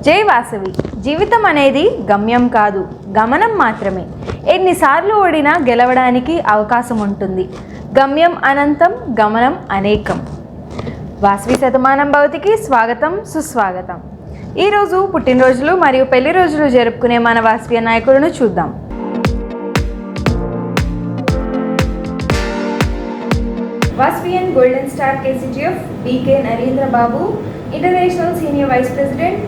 జై వాసవి. జీవితం అనేది గమ్యం కాదు, గమనం మాత్రమే. ఎన్నిసార్లు ఓడినా గెలవడానికి అవకాశం ఉంటుంది. గమ్యం అనంతం, గమనం అనేకం. వాసవి శతమానం భవతికి స్వాగతం, సుస్వాగతం. ఈరోజు పుట్టినరోజులు మరియు పెళ్లి రోజులు జరుపుకునే మన వాసవి నాయకులను చూద్దాం. Vasavian golden star KCGF BK Narendra Babu, international senior vice president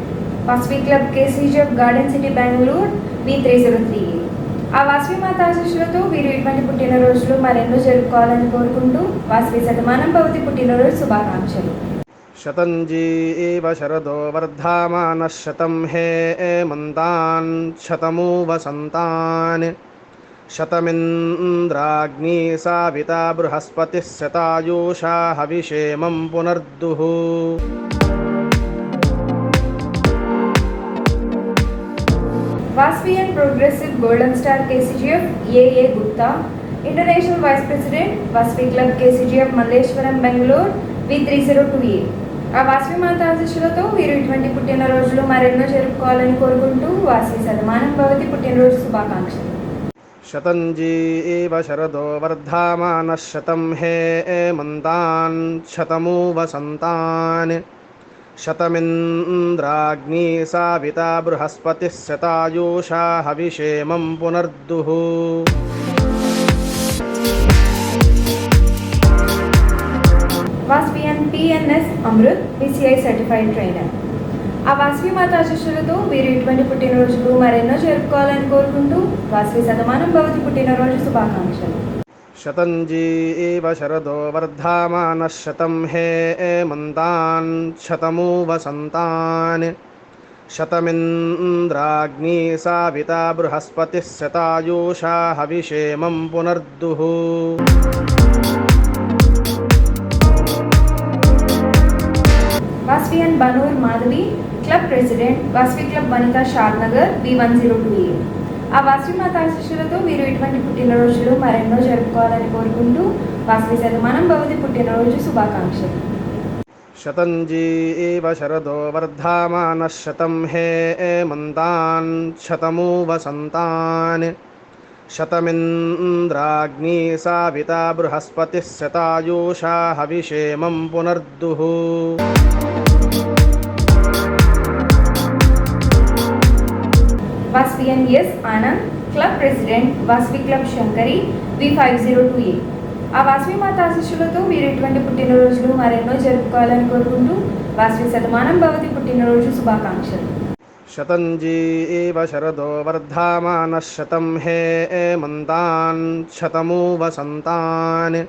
Vasavi club KCGF garden city Bengaluru B303. ఆ వాసవి మాత ఆశీస్సులతో వీరు ఇటువంటి పుట్టినరోజులు మరెన్నో జరుపుకోవాలని కోరుకుంటూ వాసవి శతమానం భవతి పుట్టినరోజు శుభాకాంక్షలు. శతంజీ శరదో వర్ధమాన శతం హేమంతాన్ శతమూ వసంతాన్ శతమింద్రాగ్ని సావితా బృహస్పతి శతాయూషా హవిషేమం పునర్దుః. Vasavian progressive golden star KCGF A Gupta, international vice president Vasavi club KCGF Malleswaram Bengaluru B302A. ఆ వాసవి మాత ఆశీస్సులతో వీరు ఇటువంటి పుట్టినరోజులు మరెన్నో జరుపుకోవాలని కోరుకుంటూ వాసవి శతమానం భవతి పుట్టినరోజు శుభాకాంక్షలు. శతంజీ శరదో వర్ధమాన శతం హేమంతాన్ శతమూ వసంతాన్ శతమింద్రాగ్ని సావితా బృహస్పతి శతాయూషా హవిషేమం పునర్దుః. Vasavian PNS Amrit PCI certified trainer. ఆ వాసవి మాత ఆశీస్సులతో వీరు ఇటువంటి పుట్టినరోజులు మరెన్నో జరుపుకోవాలని కోరుకుంటూ వాసవి శతమానం భవతి పుట్టినరోజు శుభాకాంక్షలు. శతంజీ శరదో వర్ధమాన శతం హేమంతాన్ శతమూ వసంతాన్ శతమింద్రాగ్ని సావితా బృహస్పతి శతాయూషా హవిషేమం పునర్దుః. Vasavian Banur Madhavi, club president Vasavi club Vanitha Shadnagar B102A. ఆ వాసవి మాత ఆశీస్సులతో వీరు ఇటువంటి పుట్టినరోజులు మరెన్నో జరుపుకోవాలని కోరుకుంటూ వాసవి శతమానం భవతి పుట్టినరోజు శుభాకాంక్షలు. శతంజీ శరదో వర్ధమాన శతం హేమంతాన్ శతమూ వసంతాన్ శతమింద్రాగ్ని సావితా బృహస్పతి శతాయూషా హవిషేమం పునర్దుః. Vasavian S Anand, club president Vasavi club Shankari B502A. ఆ వాసవి మాత ఆశీస్సులతో వీరు ఇటువంటి పుట్టినరోజులు మరెన్నో జరుపుకోవాలని కోరుకుంటూ వాసవి శతమానం భవతి పుట్టినరోజు శుభాకాంక్షలు. శతంజీ శరదో వర్ధమాన శతం హేమంతాన్ శతమూ వసంతాన్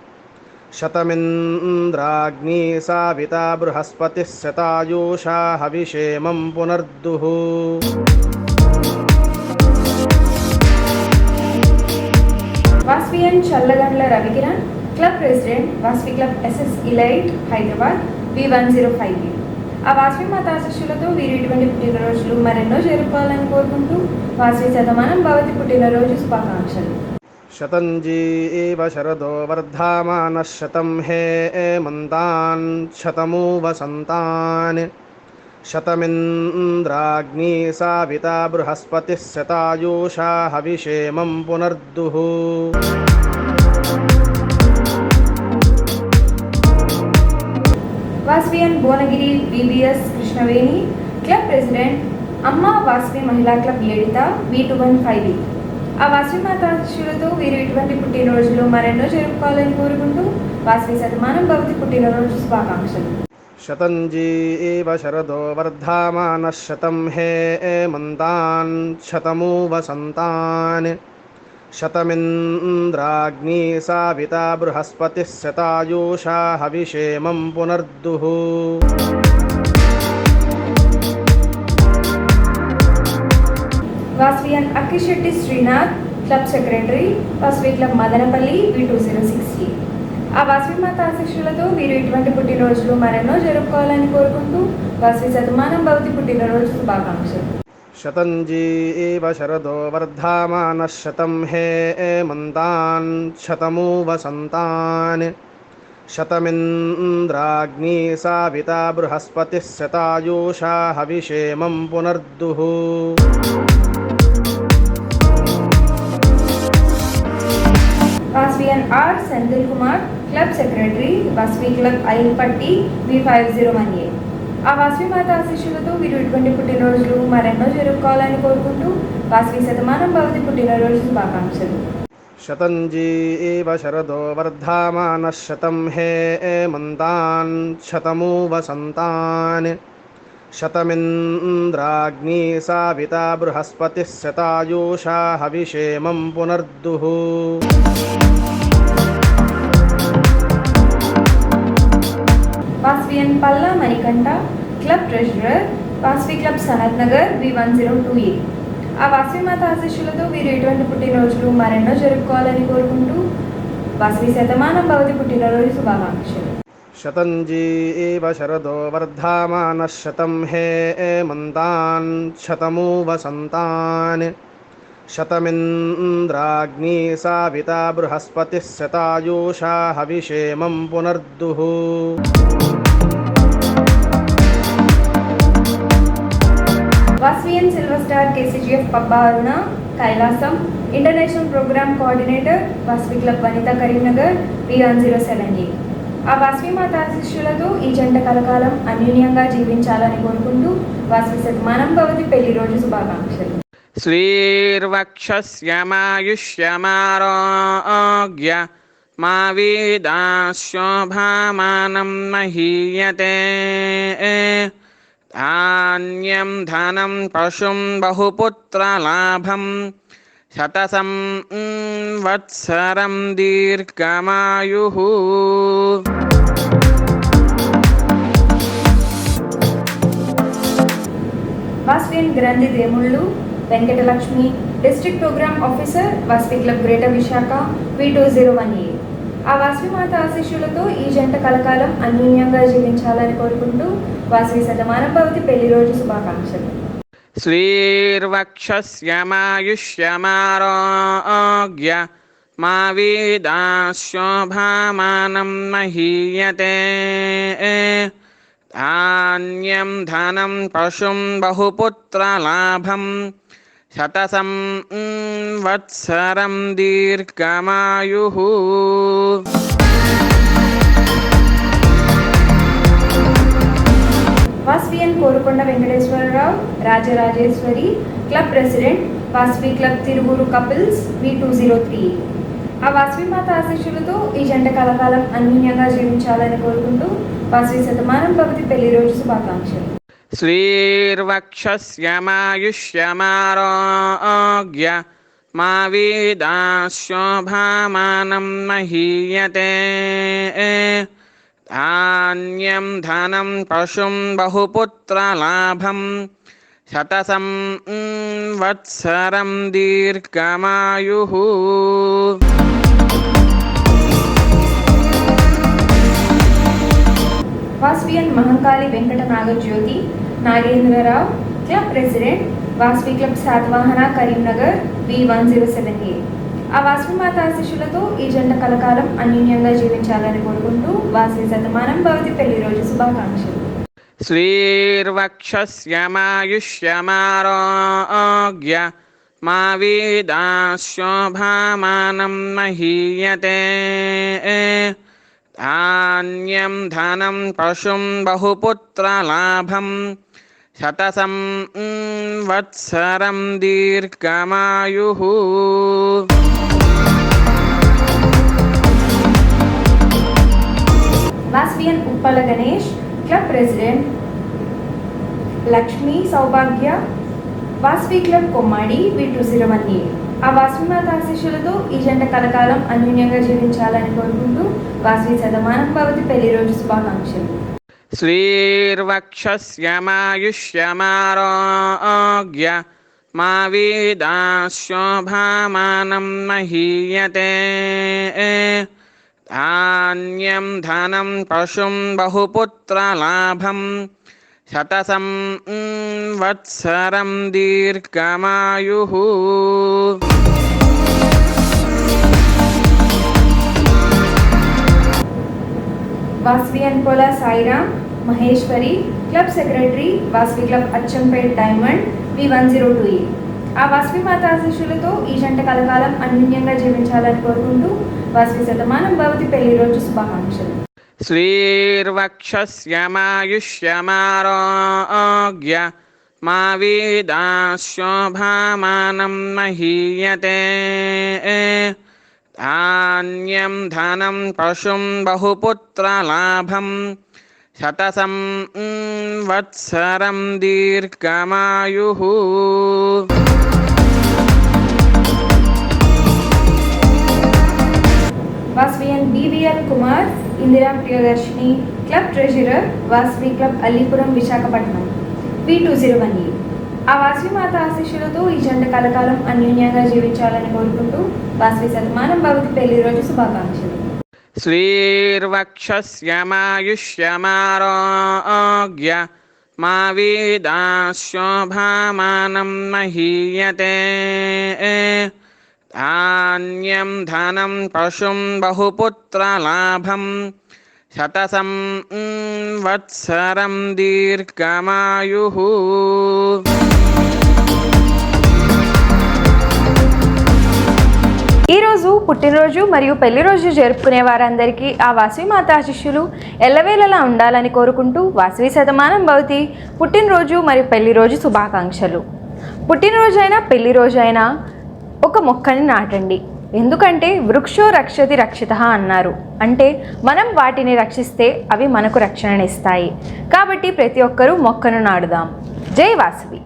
శతమింద్రాగ్ని సావితా బృహస్పతి శతాయూషా హవిషేమం పునర్దుః. Vasavian Challagandla Ravikiran, club president Vasavi club SS elite Hyderabad B105A. ఆ వాసవి మాత ఆశీస్సులతో వీరు ఇటువంటి పుట్టినరోజులు మరెన్నో జరుపుకోవాలని కోరుకుంటూ వాసవి శతమానం భవతి పుట్టినరోజు శుభాకాంక్షలు. శతంజీ శరదో వర్ధమాన శతం హేమంతాన్ శతమూ వసంతాన్ శతమింద్రాగ్ని సావితా బృహస్పతి శతాయూషా హవిషేమం పునర్దుః. Vasavian Bhuvanagiri BBS Krishnaveni, club president అమ్మ వాసవి మహిళా క్లబ్ లలిత B215A. ఆ వాసవి మాత ఆశీస్సులతో వీరు ఇటువంటి పుట్టినరోజులు మరెన్నో జరుపుకోవాలని కోరుకుంటూ వాసవి శతమానం భవతి పుట్టినరోజు శుభాకాంక్షలు. శతంజీ శరదో వర్ధమాన శతం హేమంతాన్ శతమూ వసంతాన్ శతమింద్రాగ్ని సావితా బృహస్పతి శతాయూషా హవిషేమం పునర్దుః. Vasavian Akkisetti Srinath, club secretary Vasavi club Madanapalle B206A. ఆ వాసవి మాత ఆశీస్సులతో వీరు ఇటువంటి పుట్టినరోజులు మరెన్నో జరుపుకోవాలని కోరుకుంటూ వాసవి శతమానం భవతి పుట్టినరోజు శుభాకాంక్షలు. శతంజీ శరదో వర్ధమాన శతం హేమంతాన్ శతమూ వసంతాన్ శతమింద్రాగ్నీ సావితా బృహస్పతిः శతాయూషా హవిషేమం పునర్దుః Vasavian R Senthil Kumar, club secretary, Vasavi club Ailpatti V5018. ఆ వాస్వి మాత ఆశీస్సులతో వీరు ఇటువంటి పుట్టినరోజులు మరెన్నో జరుపుకోవాలని కోరుకుంటూ వాస్వి శతమానం భవతి పుట్టినరోజు శుభాకాంక్షలు. శతంజీవ శరదో వర్ధమానః శతం హేమంతాన్ శతమూ వసంతాన్ శతమింద్రాగ్నీ సావితా బృహస్పతిः శతాయూషా హవిషేమం పునర్దుః Vasavian Palla Manikanta, club treasurer, Vasavi club Sanath Nagar V102A. ఆ వాస్వి మాత ఆశీస్సులతో వీరు ఎటువంటి పుట్టినరోజులు మరెన్నో జరుపుకోవాలని కోరుకుంటూ వాస్వి శతమానం భవతి పుట్టినరోజు శుభాకాంక్షలు. శతంజీవ శరదో వర్ధమానః శతం హేమంతాన్ శతమూ వసంతాన్ శతమింద్రాగ్నీ సావితా బృహస్పతిः శతాయూషా హవిషేమం పునర్దుః Vasavian silver star KCGF Pabba Aruna, Kailasam, international programme coordinator, Vasavi club Vanitha Karimnagar V107A. ఆ వాస్వి మాత ఆశీస్సులతో ఈ జంట కలకాలం అన్యూన్యంగా జీవించాలని కోరుకుంటూ వాస్వి శతమానం భవతి పెళ్లి రోజు శుభాకాంక్షలు. శ్రీర్వక్షస్యమారోగ్య మా వీదాశోభామానం మహీయతే ధాన్యం ధనం పశుం బహుపుత్రలాభం శతసం వత్సరం దీర్ఘమాయుః. Vasavian Granthi Demullu Venkatalakshmi, district programme officer, Vasavi club greater Visakha V201A. ఆ వాస్వి మాత ఆశీస్సులతో ఈ జంట కలకాలం అన్యూన్యంగా జీవించాలని కోరుకుంటూ వాస్వి శతమానం భవతి పెళ్లి రోజు శుభాకాంక్షలు. శ్రీర్వక్షస్యమాయుష్యమారోగ్య మా వీదాశోభామానం మహీయతే ధాన్యం ధనం పశుం బహుపుత్రలాభం శతసం వత్సరం దీర్ఘమాయుః. Vasavian Korukonda Venkateswararao, Rajarajeswari, club president, Vasavi club Tiruvuru couples V203. ఆ వాస్వి మాత ఆశీస్సులతో ఈ జంట కలకాలం అన్యూన్యంగా జీవించాలని కోరుకుంటూ వాస్వి శతమానం భవతి పెళ్లి రోజు శుభాకాంక్షలు. శ్రీర్వక్షస్యమాయుష్యమారోగ్య మా వీదాశోభామానం మహీయతే ధాన్యం ధనం పశుం బహుపుత్రలాభం శతసం వత్సరం దీర్ఘమాయుః. Vasavian Mahankali Venkata Nagajyothi, Nagendrarao, club president, Vasavi club Satavahana Karimnagar V107A. ఆ వాస్వి మాత ఆశీస్సులతో ఈ జంట కలకాలం అన్యూన్యంగా జీవించాలని కోరుకుంటూ వాస్వి శతమానం భవతి పెళ్లి రోజు శుభాకాంక్షలు. శ్రీర్వక్షస్యమాయుష్యమారోగ్య మా వీదాశోభామానం మహీయతే ధాన్యం ధనం పశుం బహుపుత్రలాభం శతసం వత్సరం దీర్ఘమాయుః. వాస్వియన్ ఉప్పల గణేష్, క్లబ్ ప్రెసిడెంట్, లక్ష్మి సౌభాగ్య, వాస్వి క్లబ్ కొమ్మాడి V201A. ఆ వాస్వి మాత ఆశీస్సులతో ఈ జంట కలకాలం అన్యూన్యంగా జీవించాలని కోరుకుంటూ వాస్వి శతమానం భవతి పెళ్లి రోజు శుభాకాంక్షలు. శ్రీర్వక్షస్యమాయుష్యమారోగ్య మా వీదాశోభామానం మహీయతే ధాన్యం ధనం పశుం బహుపుత్రలాభం శతసం వత్సరం దీర్ఘమాయుః. వాస్వి అండ్ పోలా Sairam Maheshwari, club secretary, Vasavi club Achampet diamond V102E. ఆ వాస్వి మాత ఆశీస్సులతో ఈ జంట కలకాలం అన్యోన్యంగా జీవించాలని కోరుకుంటూ వాస్వి శతమానం భవతి పెళ్లి రోజు శుభాకాంక్షలు. శ్రీర్వక్షస్యమాయుష్యమారోగ్య మా వీదాశోభామానం మహీయతే. ధాన్యం ధనం పశుం బహుపుత్రలాభం శతసం వత్సరం దీర్ఘమాయుః. వాస్వియన్ BVL Kumar, Indira Priyadarshini, club treasurer, Vasavi club Allipuram Visakhapatnam V201E. ఆ వాస్వి మాత ఆశీస్సులతో ఈ జంట కలకాలం అన్యోన్యంగా జీవించాలని కోరుకుంటూ వాస్వి శతమానం భవతి పెళ్లి రోజు శుభాకాంక్షలు. శ్రీర్వక్షస్యమాయుష్యమారోగ్య మా వీదాశోభామానం మహీయతే. ధాన్యం ధనం పశుం బహుపుత్రలాభం శతసం వత్సరం దీర్ఘమాయుః. ఈరోజు పుట్టినరోజు మరియు పెళ్లి రోజు జరుపుకునే వారందరికీ ఆ వాస్వి మాత ఆశీస్సులు ఎల్లవేళలా ఉండాలని కోరుకుంటూ వాస్వి శతమానం భవతి పుట్టినరోజు మరియు పెళ్లి రోజు శుభాకాంక్షలు. పుట్టినరోజైనా పెళ్లి రోజైనా ఒక మొక్కని నాటండి. ఎందుకంటే వృక్షో రక్షతి రక్షితః అన్నారు. అంటే మనం వాటిని రక్షిస్తే అవి మనకు రక్షణనిస్తాయి. కాబట్టి ప్రతి ఒక్కరూ మొక్కను నాటుదాం. జై వాసవి.